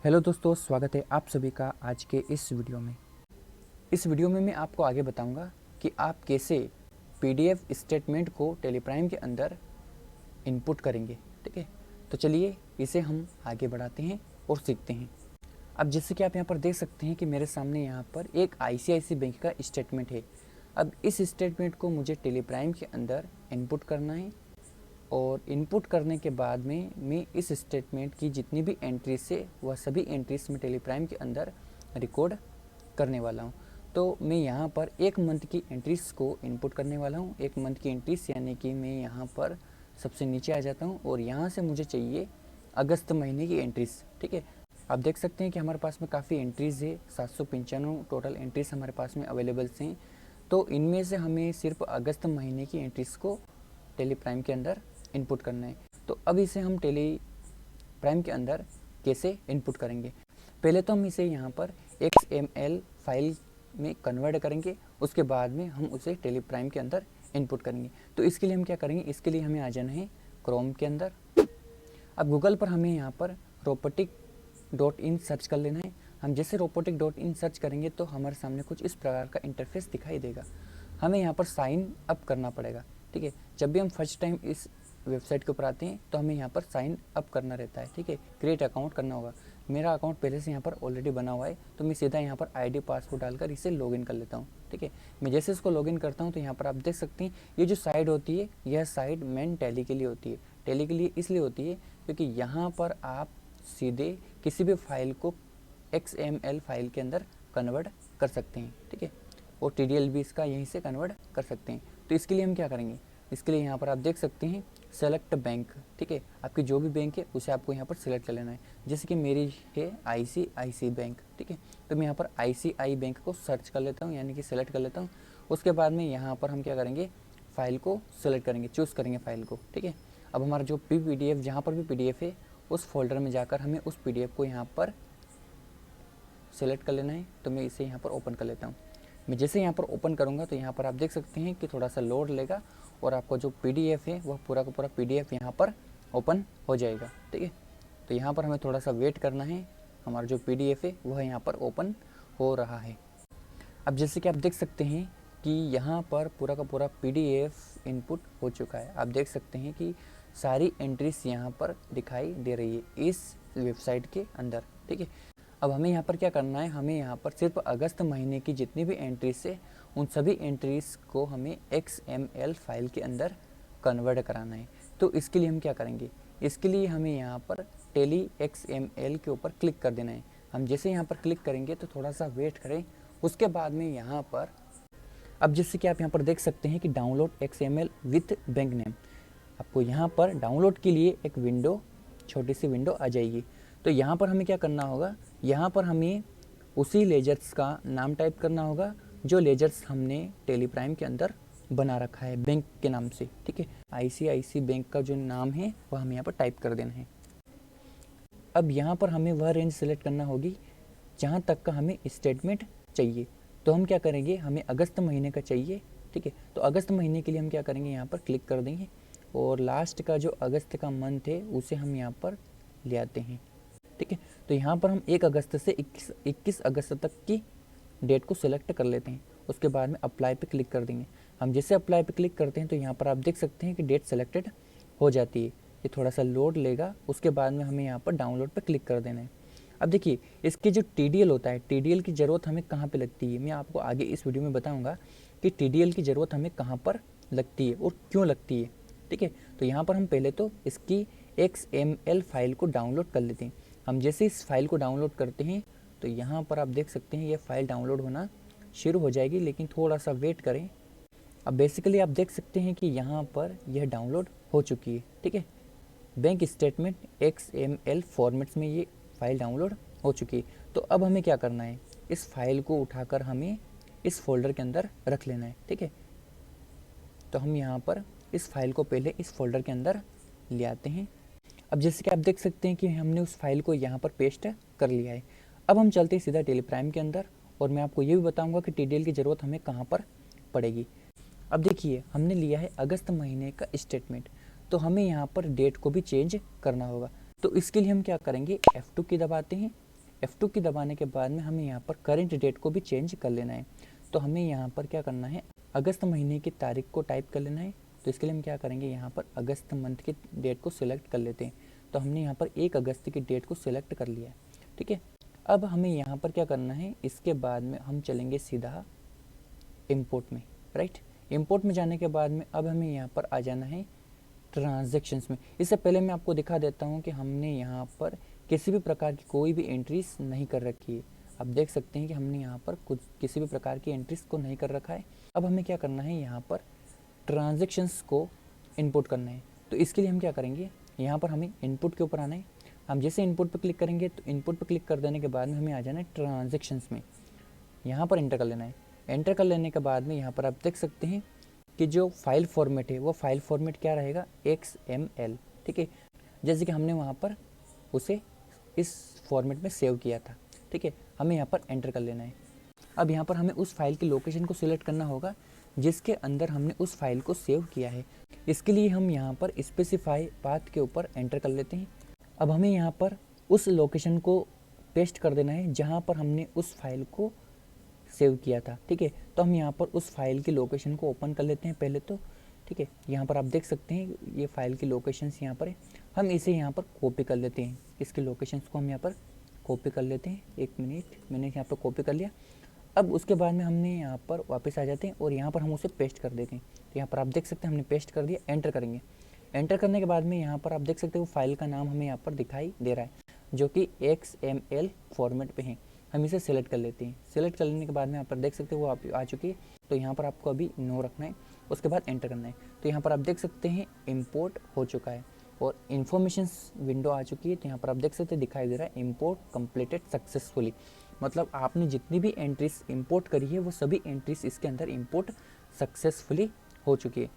Hello दोस्तों, स्वागत है आप सभी का आज के इस वीडियो में। इस वीडियो में मैं आपको आगे बताऊंगा कि आप कैसे पीडीएफ स्टेटमेंट को टेलीप्राइम के अंदर इनपुट करेंगे। ठीक है, तो चलिए इसे हम आगे बढ़ाते हैं और सीखते हैं। अब जैसे कि आप यहाँ पर देख सकते हैं कि मेरे सामने यहाँ पर एक आईसीआईसी बैंक का स्टेटमेंट है। अब इस स्टेटमेंट को मुझे टेलीप्राइम के अंदर इनपुट करना है और इनपुट करने के बाद में मैं इस स्टेटमेंट की जितनी भी एंट्रीज है वह सभी एंट्रीज में टेलीप्राइम के अंदर रिकॉर्ड करने वाला हूँ। तो मैं यहाँ पर एक मंथ की एंट्रीज को इनपुट करने वाला हूँ। एक मंथ की एंट्रीज यानी कि मैं यहाँ पर सबसे नीचे आ जाता हूँ और यहाँ से मुझे चाहिए अगस्त महीने की एंट्रीज। ठीक है, आप देख सकते हैं कि हमारे पास में काफ़ी एंट्रीज़ है, 795 टोटल एंट्रीज हमारे पास में अवेलेबल्स हैं। तो इनमें से हमें सिर्फ अगस्त महीने की एंट्रीज को टेलीप्राइम के अंदर इनपुट करना है। तो अब इसे हम टेलीप्राइम के अंदर कैसे इनपुट करेंगे? पहले तो हम इसे यहाँ पर XML फाइल में कन्वर्ट करेंगे, उसके बाद में हम उसे टेलीप्राइम के अंदर इनपुट करेंगे। तो इसके लिए हम क्या करेंगे, इसके लिए हमें आ जाना है क्रोम के अंदर। अब गूगल पर हमें यहाँ पर robotic.in सर्च कर लेना है। हम जैसे robotic.in सर्च करेंगे तो हमारे सामने कुछ इस प्रकार का इंटरफेस दिखाई देगा। हमें यहाँ पर साइन अप करना पड़ेगा। ठीक है, जब भी हम फर्स्ट टाइम इस वेबसाइट के ऊपर आते हैं तो हमें यहाँ पर साइन अप करना रहता है। ठीक है, क्रिएट अकाउंट करना होगा। मेरा अकाउंट पहले से यहाँ पर ऑलरेडी बना हुआ है, तो मैं सीधा यहाँ पर आईडी पासवर्ड डालकर इसे लॉगिन कर लेता हूँ। ठीक है, मैं जैसे इसको लॉगिन करता हूँ तो यहाँ पर आप देख सकते हैं ये जो साइट होती है यह साइट मेन टैली के लिए होती है। टैली के लिए इसलिए होती है क्योंकि यहाँ पर आप सीधे किसी भी फाइल को XML फाइल के अंदर कन्वर्ट कर सकते हैं। ठीक है, और TDL भी इसका यहीं से कन्वर्ट कर सकते हैं। तो इसके लिए हम क्या करेंगे, इसके लिए यहाँ पर आप देख सकते हैं सेलेक्ट बैंक। ठीक है, आपकी जो भी बैंक है उसे आपको यहाँ पर सिलेक्ट कर लेना है। जैसे कि मेरी है ICICI बैंक। ठीक है, तो मैं यहाँ पर ICICI बैंक को सर्च कर लेता हूँ, यानी कि सिलेक्ट कर लेता हूँ। उसके बाद में यहाँ पर हम क्या करेंगे, फाइल को सिलेक्ट करेंगे, चूज़ करेंगे फाइल को। ठीक है, अब हमारा जो भी PDF जहाँ पर भी PDF है उस फोल्डर में जाकर हमें उस PDF को यहाँ पर सिलेक्ट कर लेना है। तो मैं इसे यहाँ पर ओपन कर लेता हूँ। मैं जैसे यहाँ पर ओपन करूँगा तो यहाँ पर आप देख सकते हैं कि थोड़ा सा लोड लेगा और आपका जो PDF है वह पूरा का पूरा PDF यहाँ पर ओपन हो जाएगा। ठीक है, तो यहाँ पर हमें थोड़ा सा वेट करना है। हमारा जो PDF है वह यहाँ पर ओपन हो रहा है। अब जैसे कि आप देख सकते हैं कि यहाँ पर पूरा का पूरा PDF इनपुट हो चुका है। आप देख सकते हैं कि सारी एंट्रीज यहाँ पर दिखाई दे रही है इस वेबसाइट के अंदर। ठीक है, अब हमें यहाँ पर क्या करना है, हमें यहाँ पर सिर्फ अगस्त महीने की जितनी भी एंट्रीज है उन सभी एंट्रीज को हमें XML फाइल के अंदर कन्वर्ट कराना है। तो इसके लिए हम क्या करेंगे, इसके लिए हमें यहाँ पर टेली XML के ऊपर क्लिक कर देना है। हम जैसे यहाँ पर क्लिक करेंगे तो थोड़ा सा वेट करें, उसके बाद में यहाँ पर अब जैसे कि आप यहाँ पर देख सकते हैं कि download XML with bank name, आपको यहाँ पर डाउनलोड के लिए एक विंडो, छोटी सी विंडो आ जाएगी। तो यहाँ पर हमें क्या करना होगा, यहाँ पर हमें उसी लेजर्स का नाम टाइप करना होगा जो लेजर्स हमने टेलीप्राइम के अंदर बना रखा है बैंक के नाम से। ठीक है, ICICI बैंक का जो नाम है वह हमें यहाँ पर टाइप कर देना है। अब यहाँ पर हमें वह रेंज सेलेक्ट करना होगी जहाँ तक का हमें स्टेटमेंट चाहिए। तो हम क्या करेंगे, हमें अगस्त महीने का चाहिए। ठीक है, तो अगस्त महीने के लिए हम क्या करेंगे, यहाँ पर क्लिक कर देंगे और लास्ट का जो अगस्त का मंथ है उसे हम यहाँ पर ले आते हैं। ठीक है, तो यहाँ पर हम 1 अगस्त से 21 अगस्त तक की डेट को सिलेक्ट कर लेते हैं। उसके बाद में अप्लाई पे क्लिक कर देंगे। हम जैसे अप्लाई पे क्लिक करते हैं तो यहाँ पर आप देख सकते हैं कि डेट सेलेक्टेड हो जाती है। ये थोड़ा सा लोड लेगा, उसके बाद में हमें यहाँ पर डाउनलोड पे क्लिक कर देना है। अब देखिए इसके जो TDL होता है, TDL की ज़रूरत हमें कहाँ पे लगती है, मैं आपको आगे इस वीडियो में बताऊँगा कि TDL की ज़रूरत हमें कहाँ पर लगती है और क्यों लगती है। ठीक है, तो यहाँ पर हम पहले तो इसकी XML फाइल को डाउनलोड कर लेते हैं। हम जैसे इस फाइल को डाउनलोड करते हैं तो यहाँ पर आप देख सकते हैं ये फाइल डाउनलोड होना शुरू हो जाएगी, लेकिन थोड़ा सा वेट करें। अब बेसिकली आप देख सकते हैं कि यहाँ पर यह डाउनलोड हो चुकी है। ठीक है, बैंक स्टेटमेंट XML फॉर्मेट्स में ये फाइल डाउनलोड हो चुकी है। तो अब हमें क्या करना है, इस फाइल को उठाकर हमें इस फोल्डर के अंदर रख लेना है। ठीक है, तो हम यहाँ पर इस फाइल को पहले इस फोल्डर के अंदर ले आते हैं। अब जैसे कि आप देख सकते हैं कि हमने उस फाइल को यहाँ पर पेस्ट कर लिया है। अब हम चलते हैं सीधा टेलीप्राइम के अंदर और मैं आपको ये भी बताऊंगा कि TDL की ज़रूरत हमें कहाँ पर पड़ेगी। अब देखिए हमने लिया है अगस्त महीने का स्टेटमेंट, तो हमें यहाँ पर डेट को भी चेंज करना होगा। तो इसके लिए हम क्या करेंगे, F2 की दबाते हैं F2 की दबाने के बाद में हमें यहाँ पर करंट डेट को भी चेंज कर लेना है। तो हमें यहाँ पर क्या करना है, अगस्त महीने की तारीख को टाइप कर लेना है। तो इसके लिए हम क्या करेंगे, यहाँ पर अगस्त मंथ की डेट को सिलेक्ट कर लेते हैं। तो हमने यहाँ पर 1 अगस्त की डेट को सिलेक्ट कर लिया है, ठीक है। अब हमें यहाँ पर क्या करना है, इसके बाद में हम चलेंगे सीधा इंपोर्ट में, राइट। इंपोर्ट में जाने के बाद में अब हमें यहाँ पर आ जाना है ट्रांजैक्शंस में। इससे पहले मैं आपको दिखा देता हूँ कि हमने यहाँ पर किसी भी प्रकार की कोई भी एंट्रीज नहीं कर रखी है। आप देख सकते हैं कि हमने यहाँ पर कुछ किसी भी प्रकार की एंट्रीज को नहीं कर रखा है। अब हमें क्या करना है, यहाँ पर ट्रांजैक्शंस को इनपुट करना है। तो इसके लिए हम क्या करेंगे, यहाँ पर हमें इनपुट के ऊपर आना है। हम जैसे इनपुट पर क्लिक करेंगे तो इनपुट पर क्लिक कर देने के बाद में हमें आ जाना है ट्रांजैक्शंस में। यहाँ पर एंटर कर लेना है। एंटर कर लेने के बाद में यहाँ पर आप देख सकते हैं कि जो फाइल फॉर्मेट है वो फाइल फॉर्मेट क्या रहेगा, XML, ठीक है। जैसे कि हमने वहाँ पर उसे इस फॉर्मेट में सेव किया था, ठीक है। हमें यहाँ पर एंटर कर लेना है। अब यहाँ पर हमें उस फाइल की लोकेशन को सिलेक्ट करना होगा जिसके अंदर हमने उस फाइल को सेव किया है। इसके लिए हम यहाँ पर स्पेसिफाई पाथ के ऊपर एंटर कर लेते हैं। अब हमें यहाँ पर उस लोकेशन को पेस्ट कर देना है जहाँ पर हमने उस फाइल को सेव किया था, ठीक है। तो हम यहाँ पर उस फाइल की लोकेशन को ओपन कर लेते हैं पहले तो, ठीक है। यहाँ पर आप देख सकते हैं ये फाइल की लोकेशंस यहाँ पर है। हम इसे यहाँ पर कॉपी कर लेते हैं, इसकी लोकेशंस को हम यहाँ पर कॉपी कर लेते हैं। 1 मिनट, मैंने यहाँ पर कॉपी कर लिया। अब उसके बाद में हमने यहाँ पर वापस आ जाते हैं और यहाँ पर हम उसे पेस्ट कर देते हैं। तो यहाँ पर आप देख सकते हैं हमने पेस्ट कर दिया। एंटर करेंगे। एंटर करने के बाद में यहाँ पर आप देख सकते हैं वो फाइल का नाम हमें यहाँ पर दिखाई दे रहा है जो कि XML फॉर्मेट पे है। हम इसे सेलेक्ट कर लेते हैं। सेलेक्ट कर लेने के बाद में यहाँ पर देख सकते हैं वो आ चुकी है। तो यहाँ पर आपको अभी नो रखना है, उसके बाद एंटर करना है। तो यहाँ पर आप देख सकते हैं इम्पोर्ट हो चुका है और इन्फॉर्मेशंस विंडो आ चुकी है। तो यहाँ पर आप देख सकते हैं दिखाई दे रहा है इम्पोर्ट कंप्लीटेड सक्सेसफुली। मतलब आपने जितनी भी एंट्रीज इंपोर्ट करी है वो सभी एंट्रीज इसके अंदर इंपोर्ट सक्सेसफुली हो चुकी है।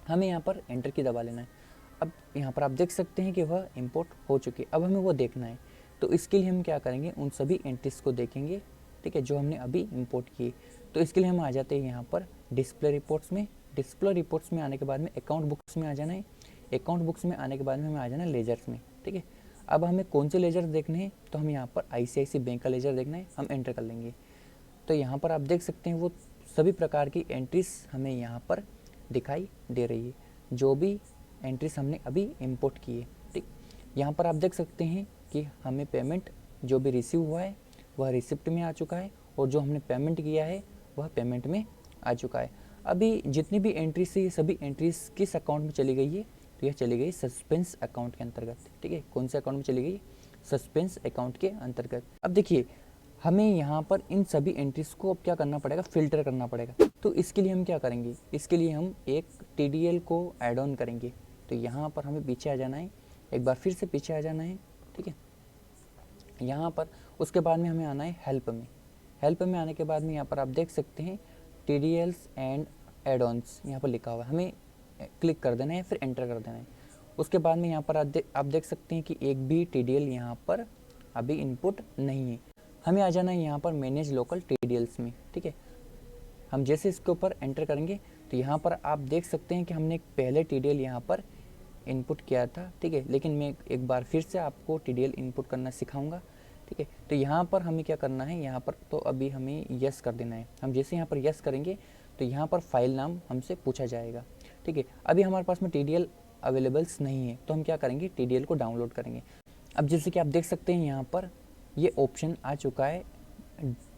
हमें यहाँ पर एंटर की दबा लेना है। अब यहाँ पर आप देख सकते हैं कि वह इंपोर्ट हो चुकी है। अब हमें वो देखना है। तो इसके लिए हम क्या करेंगे, उन सभी एंट्रीज को देखेंगे, ठीक है, जो हमने अभी इंपोर्ट किए। तो इसके लिए हम आ जाते हैं यहाँ पर डिस्प्ले रिपोर्ट्स में। डिस्प्ले रिपोर्ट्स में आने के बाद में अकाउंट बुक्स में आ जाना है। अकाउंट बुक्स में आने के बाद में हमें आ जाना है लेजर्स में, ठीक है। अब हमें कौन से लेजर देखने हैं, तो हम यहाँ पर ICICI बैंक का लेजर देखना है। हम एंटर कर लेंगे। तो यहाँ पर आप देख सकते हैं वो सभी प्रकार की एंट्रीज हमें यहाँ पर दिखाई दे रही है, जो भी एंट्रीज हमने अभी इंपोर्ट की है, ठीक। यहाँ पर आप देख सकते हैं कि हमें पेमेंट जो भी रिसीव हुआ है वह रिसिप्ट में आ चुका है और जो हमने पेमेंट किया है वह पेमेंट में आ चुका है। अभी जितनी भी एंट्रीज थी ये सभी एंट्रीज किस अकाउंट में चली गई है, तो यह चली गई सस्पेंस अकाउंट के अंतर्गत, ठीक है। कौन से अकाउंट में चली गई, सस्पेंस अकाउंट के अंतर्गत। अब देखिए हमें यहाँ पर इन सभी एंट्रीज को अब क्या करना पड़ेगा, फिल्टर करना पड़ेगा। तो इसके लिए हम क्या करेंगे, इसके लिए हम एक TDL को ऐड ऑन करेंगे। तो यहाँ पर हमें पीछे आ जाना है, एक बार फिर से पीछे आ जाना है, ठीक है। यहाँ पर उसके बाद में हमें आना है हेल्प में। हेल्प में आने के बाद में यहाँ पर आप देख सकते हैं TDLs एंड एड ऑन्स यहाँ पर लिखा हुआ है। हमें क्लिक कर देना है, फिर एंटर कर देना है। उसके बाद में यहाँ पर आप देख सकते हैं कि एक भी TDL यहाँ पर अभी इनपुट नहीं है। हमें आ जाना है यहाँ पर मैनेज लोकल TDLs में, ठीक है। हम जैसे इसके ऊपर एंटर करेंगे तो यहाँ पर आप देख सकते हैं कि हमने एक पहले TDL यहाँ पर इनपुट किया था, ठीक है। लेकिन मैं एक बार फिर से आपको TDL इनपुट करना सिखाऊंगा, ठीक है। तो यहाँ पर हमें क्या करना है, यहाँ पर तो अभी हमें यस कर देना है। हम जैसे यहाँ पर यस करेंगे तो यहाँ पर फाइल नाम हमसे पूछा जाएगा, ठीक है। अभी हमारे पास में TDL अवेलेबल्स नहीं है तो हम क्या करेंगे, TDL को डाउनलोड करेंगे। अब जैसे कि आप देख सकते हैं यहाँ पर ये ऑप्शन आ चुका है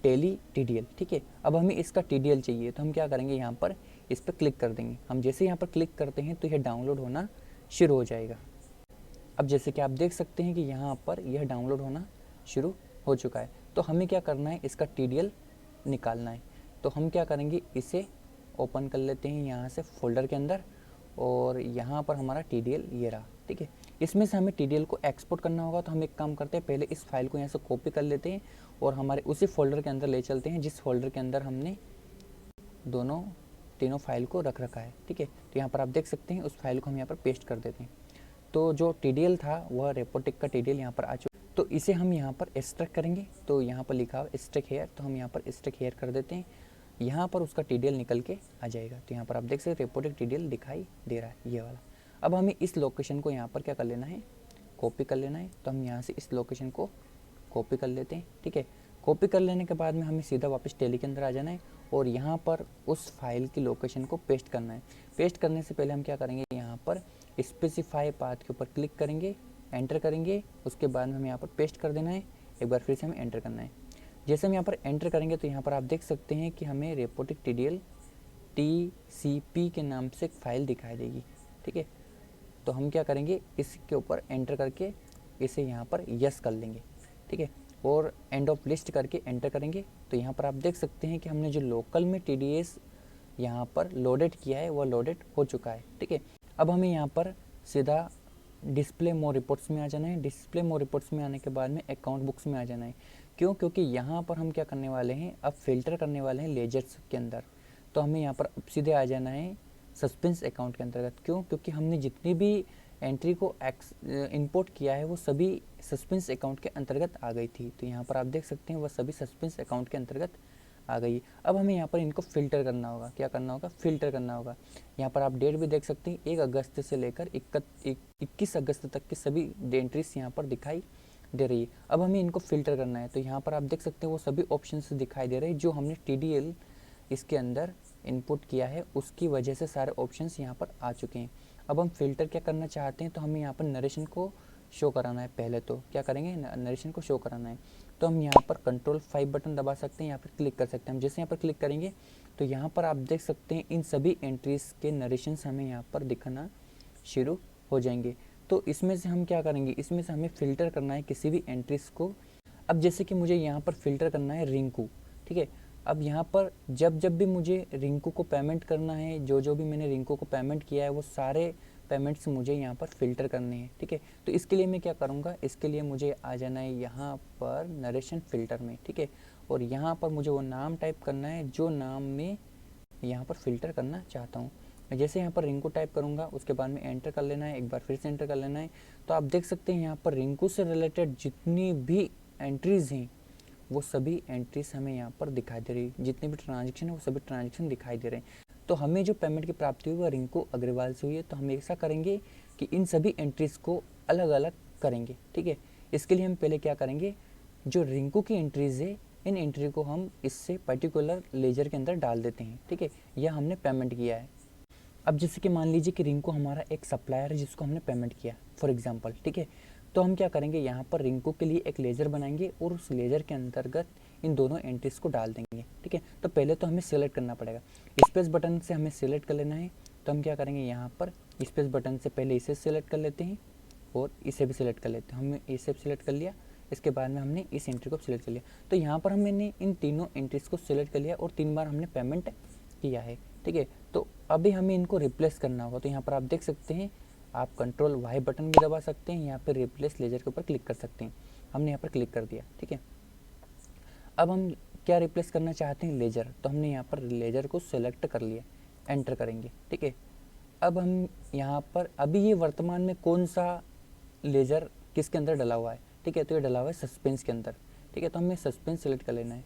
डेली TDL, ठीक है। अब हमें इसका TDL चाहिए तो हम क्या करेंगे, यहाँ पर इस पर क्लिक कर देंगे। हम जैसे यहाँ पर क्लिक करते हैं तो यह डाउनलोड होना शुरू हो जाएगा। अब जैसे कि आप देख सकते हैं कि यहाँ पर यह डाउनलोड होना शुरू हो चुका है। तो हमें क्या करना है, इसका TDL निकालना है। तो हम क्या करेंगे, इसे ओपन कर लेते हैं यहाँ से फोल्डर के अंदर और यहाँ पर हमारा TDL ये रहा, ठीक है। इसमें से हमें TDL को एक्सपोर्ट करना होगा। तो हम एक काम करते हैं, पहले इस फाइल को यहाँ से कॉपी कर लेते हैं और हमारे उसी फोल्डर के अंदर ले चलते हैं जिस फोल्डर के अंदर हमने तीनों फाइल को रख रखा है, ठीक है। तो यहाँ पर आप देख सकते हैं उस फाइल को हम यहाँ पर पेस्ट कर देते हैं। तो जो TDL था वह रेपोटिक का TDL यहाँ पर आ चुका। तो इसे हम यहाँ पर एक्सट्रैक्ट करेंगे। तो यहाँ पर लिखा हुआ एक्सट्रैक्ट हेयर, तो हम यहाँ पर एक्सट्रैक्ट हेयर कर देते हैं। यहाँ पर उसका TDL निकल के आ जाएगा। तो यहाँ पर आप देख सकते हैं रेपोटिक TDL दिखाई दे रहा है ये वाला। अब हमें इस लोकेशन को यहाँ पर क्या कर लेना है, कॉपी कर लेना है। तो हम यहाँ से इस लोकेशन को कॉपी कर लेते हैं। ठीक है, कॉपी कर लेने के बाद में हमें सीधा वापस टैली के अंदर आ जाना है और यहाँ पर उस फाइल की लोकेशन को पेस्ट करना है। पेस्ट करने से पहले हम क्या करेंगे, यहाँ पर स्पेसिफाई पाथ के ऊपर क्लिक करेंगे, एंटर करेंगे, उसके बाद में हमें यहाँ पर पेस्ट कर देना है। एक बार फिर से हमें एंटर करना है। जैसे हम यहाँ पर एंटर करेंगे तो यहाँ पर आप देख सकते हैं कि हमें रेपोटिक TDL TCP के नाम से एक फाइल दिखाई देगी। ठीक है, तो हम क्या करेंगे, इसके ऊपर एंटर करके इसे यहाँ पर यस कर लेंगे। ठीक है, और एंड ऑफ लिस्ट करके एंटर करेंगे तो यहाँ पर आप देख सकते हैं कि हमने जो लोकल में TDS यहाँ पर लोडेड किया है वह लोडेड हो चुका है। ठीक है, अब हमें यहाँ पर सीधा डिस्प्ले मोर रिपोर्ट्स में आ जाना है। डिस्प्ले मोर रिपोर्ट्स में आने के बाद में अकाउंट बुक्स में आ जाना है। क्यों? क्योंकि यहाँ पर हम क्या करने वाले हैं, अब फिल्टर करने वाले हैं लेजर्स के अंदर। तो हमें यहाँ पर सीधे आ जाना है सस्पेंस अकाउंट के अंतर्गत। क्यों? क्योंकि हमने जितनी भी एंट्री को इंपोर्ट किया है वो सभी सस्पेंस अकाउंट के अंतर्गत आ गई थी। तो यहाँ पर आप देख सकते हैं वह सभी सस्पेंस अकाउंट के अंतर्गत आ गई। अब हमें यहाँ पर इनको फ़िल्टर करना होगा। क्या करना होगा? फ़िल्टर करना होगा। यहाँ पर आप डेट भी देख सकते हैं, 1 अगस्त से लेकर 21 अगस्त तक की सभी एंट्रीज यहाँ पर दिखाई दे रही है। अब हमें इनको फ़िल्टर करना है तो यहाँ पर आप देख सकते हैं वो सभी ऑप्शंस दिखाई दे रहे हैं जो हमने TDL इसके अंदर इनपुट किया है, उसकी वजह से सारे ऑप्शंस यहाँ पर आ चुके हैं। अब हम फ़िल्टर क्या करना चाहते हैं, तो हमें यहाँ पर नरेशन को शो कराना है। पहले तो क्या करेंगे, नरेशन को शो कराना है। तो हम यहाँ पर Ctrl+5 बटन दबा सकते हैं, यहाँ पर क्लिक कर सकते हैं। हम जैसे यहाँ पर क्लिक करेंगे तो यहाँ पर आप देख सकते हैं इन सभी एंट्रीज़ के नरेशंस हमें यहाँ पर दिखना शुरू हो जाएंगे। तो इसमें से हम क्या करेंगे, इसमें से हमें फ़िल्टर करना है किसी भी एंट्रीज़ को। अब जैसे कि मुझे यहाँ पर फ़िल्टर करना है रिंकू। ठीक है, अब यहाँ पर जब भी मुझे रिंकू को पेमेंट करना है, जो भी मैंने रिंकू को पेमेंट किया है वो सारे पेमेंट्स मुझे यहाँ पर फ़िल्टर करने हैं। ठीक है, तो इसके लिए मैं क्या करूँगा, इसके लिए मुझे आ जाना है यहाँ पर नरेशन फ़िल्टर में। ठीक है, और यहाँ पर मुझे वो नाम टाइप करना है जो नाम में यहाँ पर फ़िल्टर करना चाहता हूँ। मैं जैसे यहाँ पर रिंकू टाइप करूँगा उसके बाद में एंटर कर लेना है, एक बार फिर से एंटर कर लेना है। तो आप देख सकते हैं यहाँ पर रिंकू से रिलेटेड जितनी भी एंट्रीज़ हैं वो सभी एंट्रीज हमें यहाँ पर दिखाई दे रही है। जितने भी ट्रांजेक्शन है वो सभी ट्रांजेक्शन दिखाई दे रहे हैं। तो हमें जो पेमेंट की प्राप्ति हुई वह रिंकू अग्रवाल से हुई है। तो हम ऐसा करेंगे कि इन सभी एंट्रीज को अलग अलग करेंगे। ठीक है, इसके लिए हम पहले क्या करेंगे, जो रिंकू की एंट्रीज है इन एंट्री को हम इससे पर्टिकुलर लेजर के अंदर डाल देते हैं। ठीक है, यह हमने पेमेंट किया है। अब जैसे कि मान लीजिए कि रिंकू हमारा एक सप्लायर है जिसको हमने पेमेंट किया फॉर एग्जाम्पल। ठीक है, तो हम क्या करेंगे, यहाँ पर रिंकू के लिए एक लेजर बनाएंगे और उस लेजर के अंतर्गत इन दोनों एंट्रीज को डाल देंगे। ठीक है, तो पहले तो हमें सेलेक्ट करना पड़ेगा, स्पेस बटन से हमें सेलेक्ट कर लेना है। तो हम क्या करेंगे, यहाँ पर स्पेस बटन से पहले इसे सेलेक्ट कर लेते हैं और इसे भी सिलेक्ट कर लेते हैं। हमने इसे सिलेक्ट कर लिया, इसके बाद में हमने इस एंट्री को सिलेक्ट कर लिया। तो यहाँ पर हमने इन तीनों एंट्रीज को सिलेक्ट कर लिया और 3 बार हमने पेमेंट किया है। ठीक है, तो अभी हमें इनको रिप्लेस करना होगा। तो यहाँ पर आप देख सकते हैं, आप Ctrl+Y बटन भी दबा सकते हैं, यहाँ पर रिप्लेस लेजर के ऊपर क्लिक कर सकते हैं। हमने यहाँ पर क्लिक कर दिया। ठीक है, अब हम क्या रिप्लेस करना चाहते हैं, लेजर। तो हमने यहाँ पर लेजर को सिलेक्ट कर लिया, एंटर करेंगे। ठीक है, अब हम यहाँ पर अभी ये वर्तमान में कौन सा लेजर किसके अंदर डला हुआ है। ठीक है, तो ये डला हुआ है सस्पेंस के अंदर। ठीक है, तो हमें सस्पेंस सेलेक्ट कर लेना है।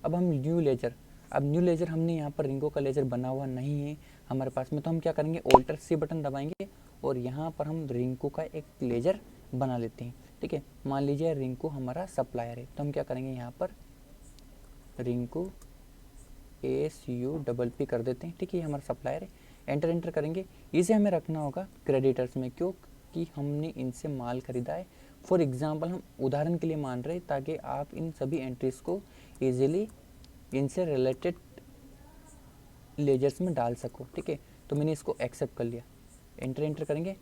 अब हम न्यू लेजर, अब न्यू लेजर हमने यहाँ पर रिंकू का लेजर बना हुआ नहीं है हमारे पास में, तो हम क्या करेंगे, Alt+C बटन दबाएंगे और यहाँ पर हम रिंकू का एक लेजर बना लेते हैं। ठीक है, मान लीजिए रिंकू हमारा सप्लायर है, तो हम क्या करेंगे, यहाँ पर रिंकू SUPP कर देते हैं। ठीक है, ये हमारा सप्लायर है, एंटर करेंगे। इसे हमें रखना होगा क्रेडिटर्स में, क्योंकि हमने इनसे माल खरीदा है। फॉर एग्जाम्पल हम उदाहरण के लिए मान रहे हैं ताकि आप इन सभी एंट्रीज को ईजिली इनसे रिलेटेड लेजर्स में डाल सको। ठीक है, तो मैंने इसको एक्सेप्ट कर लिया, एंटर करेंगे,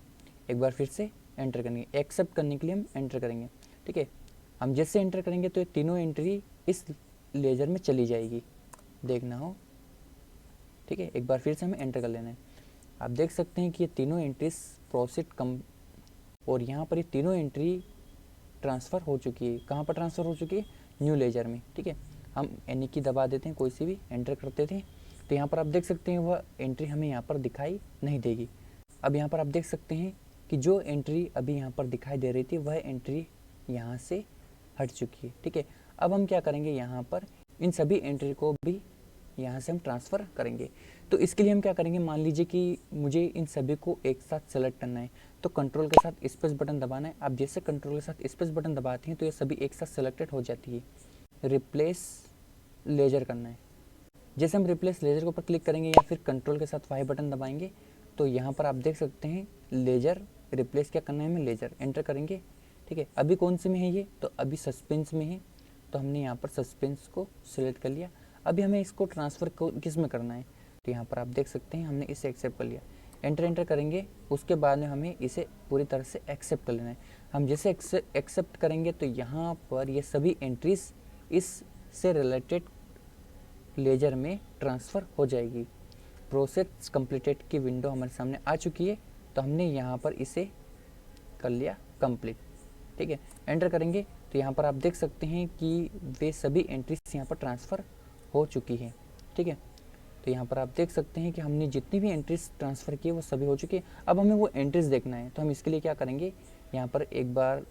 एक बार फिर से एंटर करेंगे। एक्सेप्ट करने के लिए हम एंटर करेंगे। ठीक है, हम जैसे एंटर करेंगे तो ये तीनों एंट्री इस लेजर में चली जाएगी, देखना हो। ठीक है, एक बार फिर से हमें एंटर कर लेना है। आप देख सकते हैं कि ये तीनों एंट्रीज प्रोसीड कम, और यहाँ पर ये तीनों एंट्री ट्रांसफ़र हो चुकी है। कहाँ पर ट्रांसफ़र हो चुकी है, न्यू लेजर में। ठीक है, हम एनी की दबा देते हैं, कोई सी भी एंटर करते थे, तो यहाँ पर आप देख सकते हैं वह एंट्री हमें यहाँ पर दिखाई नहीं देगी। अब यहाँ पर आप देख सकते हैं कि जो एंट्री अभी यहाँ पर दिखाई दे रही थी वह एंट्री यहाँ से हट चुकी है। ठीक है, अब हम क्या करेंगे, यहाँ पर इन सभी एंट्री को भी यहाँ से हम ट्रांसफ़र करेंगे। तो इसके लिए हम क्या करेंगे, मान लीजिए कि मुझे इन सभी को एक साथ सेलेक्ट करना है, तो कंट्रोल के साथ स्पेस बटन दबाना है। आप जैसे कंट्रोल के साथ स्पेस बटन दबाते हैं तो ये सभी एक साथ सेलेक्टेड हो जाती है। रिप्लेस लेजर करना है, जैसे हम रिप्लेस लेजर के ऊपर क्लिक करेंगे या फिर कंट्रोल के साथ वाई बटन दबाएंगे तो यहाँ पर आप देख सकते हैं लेजर रिप्लेस क्या करना है हमें, लेजर एंटर करेंगे। ठीक है, अभी कौन से में है ये, तो अभी सस्पेंस में है, तो हमने यहाँ पर सस्पेंस को सिलेक्ट कर लिया। अभी हमें इसको ट्रांसफ़र किस में करना है, तो यहाँ पर आप देख सकते हैं हमने इसे एक्सेप्ट कर लिया। एंटर करेंगे, उसके बाद में हमें इसे पूरी तरह से एक्सेप्ट कर लेना है। हम जैसे एक्सेप्ट करेंगे तो यहाँ पर ये सभी एंट्रीज इससे रिलेटेड लेजर में ट्रांसफ़र हो जाएगी। प्रोसेस कंप्लीटेड की विंडो हमारे सामने आ चुकी है, तो हमने यहाँ पर इसे कर लिया कंप्लीट। ठीक है, एंटर करेंगे तो यहाँ पर आप देख सकते हैं कि वे सभी एंट्रीज यहाँ पर ट्रांसफ़र हो चुकी है। ठीक है, तो यहाँ पर आप देख सकते हैं कि हमने जितनी भी एंट्रीज ट्रांसफ़र की है वो सभी हो चुकी है। अब हमें वो एंट्रीज देखना है, तो हम इसके लिए क्या करेंगे, यहाँ पर एक बार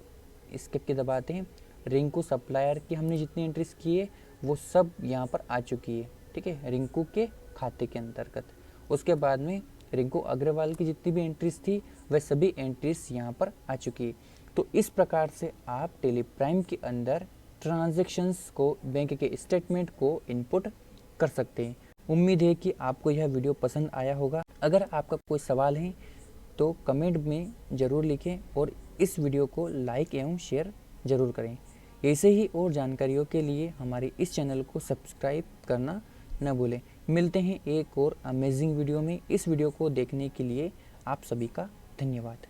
स्किप के दबाते हैं। रिंकू सप्लायर की हमने जितनी एंट्रीज की है वो सब यहाँ पर आ चुकी है। ठीक है, रिंकू के खाते के अंतर्गत। उसके बाद में रिंकू अग्रवाल की जितनी भी एंट्रीज थी वह सभी एंट्रीज यहाँ पर आ चुकी है। तो इस प्रकार से आप टेलीप्राइम के अंदर ट्रांजैक्शंस को, बैंक के स्टेटमेंट को इनपुट कर सकते हैं। उम्मीद है कि आपको यह वीडियो पसंद आया होगा। अगर आपका कोई सवाल है तो कमेंट में ज़रूर लिखें और इस वीडियो को लाइक एवं शेयर ज़रूर करें। ऐसे ही और जानकारियों के लिए हमारे इस चैनल को सब्सक्राइब करना न भूलें। मिलते हैं एक और अमेजिंग वीडियो में। इस वीडियो को देखने के लिए आप सभी का धन्यवाद।